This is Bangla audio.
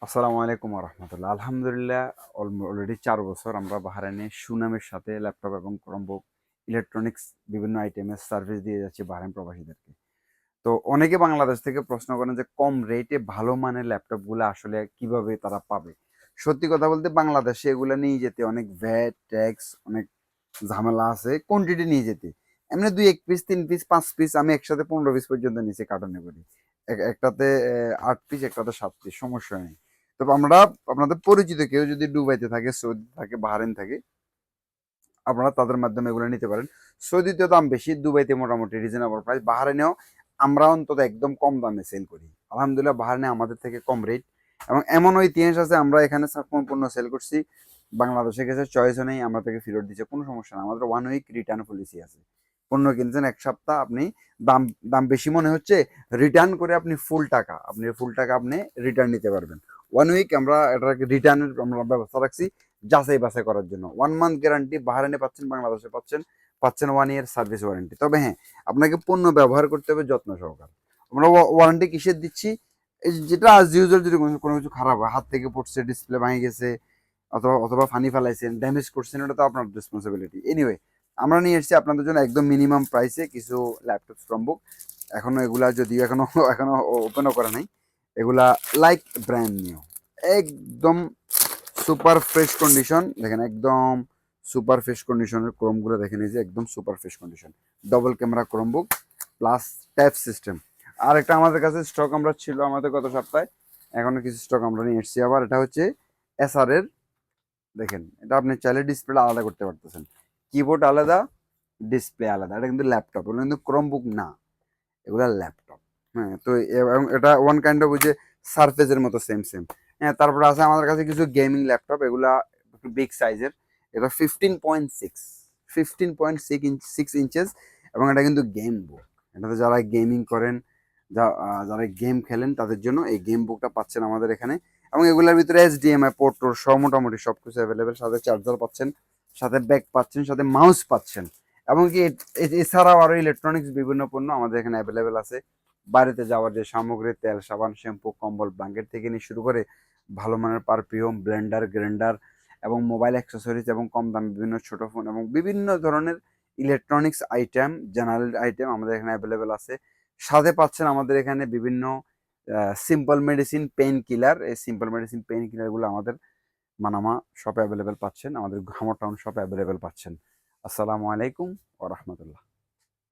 আসসালামু আলাইকুম রহমতুল্লাহ। আলহামদুলিল্লাহ, অলরেডি 4 বছর আমরা বাহরাইনে সুনামের সাথে ল্যাপটপ এবং ক্রোমবুক ইলেকট্রনিক্স বিভিন্ন আইটেমের সার্ভিস দিয়ে যাচ্ছি বাহরাইন প্রবাসীদেরকে। তো অনেকে বাংলাদেশ থেকে প্রশ্ন করেন যে কম রেটে ভালো মানের ল্যাপটপগুলো আসলে কিভাবে তারা পাবে। সত্যি কথা বলতে বাংলাদেশে এগুলো নিয়ে যেতে অনেক ভ্যাট ট্যাক্স, অনেক ঝামেলা আছে কোয়ান্টিটি নিয়ে যেতে। এমনি 2-1 পিস 3 পিস 5 পিস আমি একসাথে 15 পিস পর্যন্ত নিচে কার্টনে করি। একটাতে 8 পিস, একটাতে 7 পিস, সমস্যা নেই। তবে আমরা আপনাদের পরিচিত কেউ যদি দুবাইতে থাকে, সৌদি থাকে, বাহরাইন থাকে, আপনারা তাদের মাধ্যমে এগুলো নিতে পারেন। সৌদিতে দাম বেশি, দুবাইতে মোটামুটি রিজনেবল প্রাইস। বাহরাইনেও আমরা অন্তত একদম কম দামে সেল করি। আলহামদুলিল্লাহ বাহরাইনে আমাদের থেকে কম রেট, এবং এমনও ইতিহাস আছে আমরা এখানে কোন পণ্য সেল করছি, বাংলাদেশে গেছে, চয়েসও নেই, আমরা থেকে ফেরত দিচ্ছে, কোনো সমস্যা না। আমাদের 1 উইক রিটার্ন পলিসি আছে। পণ্য কিনছেন 1 সপ্তাহ, আপনি দাম দাম বেশি মনে হচ্ছে, রিটার্ন করে আপনি ফুল টাকা রিটার্ন নিতে পারবেন। 1 উইক আমরা এটাকে রিটার্নের আমরা ব্যবস্থা রাখছি যাচাই বাছাই করার জন্য। 1 মান্থ গ্যারান্টি বাহারাইনে পাচ্ছেন, বাংলাদেশে পাচ্ছেন 1 ইয়ার সার্ভিস ওয়ারেন্টি। তবে হ্যাঁ, আপনাকে পণ্য ব্যবহার করতে হবে যত্ন সহকারে। আমরা ওয়ারেন্টি কিসের দিচ্ছি? এই যেটা আজ ইউজুয়াল, যদি কোনো কিছু খারাপ হয়, হাত থেকে পড়ছে, ডিসপ্লে ভেঙে গেছে, অথবা ফানি ফেলাইছেন, ড্যামেজ করছেন, ওটা তো আপনার রেসপন্সিবিলিটি। এনিওয়ে, আমরা নিয়ে এসেছি আপনাদের জন্য একদম মিনিমাম প্রাইসে কিছু ল্যাপটপ ফ্রম বুক। এখনো এগুলা যদিও এখনো ওপেনও করা নাই, এগুলা লাইক ব্র্যান্ড নিউ, একদম সুপার ফ্রেশ কন্ডিশন। দেখেন একদম সুপার ফ্রেশ কন্ডিশনের ক্রোমগুলো দেখেন, এই যে একদম super fresh condition, double camera chromebook plus tab system. আর একটা আমাদের কাছে স্টক আমরা ছিল আমাদের গত সপ্তাহে, এখনো কিছু স্টক আমরা নিয়ে এসেছি আবার। এটা হচ্ছে এসআর এর, দেখেন এটা আপনি চাইলে ডিসপ্লে আলাদা করতে পারতেছেন, কিবোর্ড আলাদা, ডিসপ্লে আলাদা। এটা কিন্তু ল্যাপটপ, এগুলো কিন্তু ক্রোমবুক না, এগুলো ল্যাপটপ। হ্যাঁ, তো এবং এটা ওয়ান কাইন্ড অফ ওই যে সারফেসের মতো সেম সেম। হ্যাঁ, তারপরে আছে আমাদের কাছে কিছু গেমিং ল্যাপটপ, এগুলা একটু বিগ সাইজের। এটা 15.6 ইঞ্চেস, এবং এটা কিন্তু গেম বুক। এটাতে যারা গেমিং করেন, যারা গেম খেলেন, তাদের জন্য এই গেম বুকটা পাচ্ছেন আমাদের এখানে। এবং এগুলোর ভিতরে HDMI পোর্ট টোর সব মোটামুটি সব কিছু অ্যাভেলেবেল, সাথে চার্জার পাচ্ছেন, সাথে ব্যাগ পাচ্ছেন, সাথে মাউস পাচ্ছেন। এমনকি এছাড়াও আরো ইলেকট্রনিক্স বিভিন্ন পণ্য আমাদের এখানে অ্যাভেলেবেল আছে। বাড়িতে যাওয়ার যে সামগ্রী, তেল, সাবান, শ্যাম্পু, কম্বল, ব্ল্যাঙ্কেট থেকে নিয়ে শুরু করে ভালো মানের পারফিউম, ব্লেন্ডার, গ্রাইন্ডার, এবং মোবাইল অ্যাক্সেসরিজ, এবং কম দামে বিভিন্ন ছোট ফোন এবং বিভিন্ন ধরনের ইলেকট্রনিক্স আইটেম, জেনারেল আইটেম আমাদের এখানে অ্যাভেলেবেল আছে। সাথে পাচ্ছেন আমাদের এখানে বিভিন্ন সিম্পল মেডিসিন, পেইন কিলার। এই সিম্পল মেডিসিন, পেইন কিলারগুলো আমাদের মানামা শপে অ্যাভেলেবেল পাচ্ছেন, আমাদের ঘামর টাউন শপে অ্যাভেলেবেল পাচ্ছেন। আসসালামু আলাইকুম ওয়া রাহমাতুল্লাহ।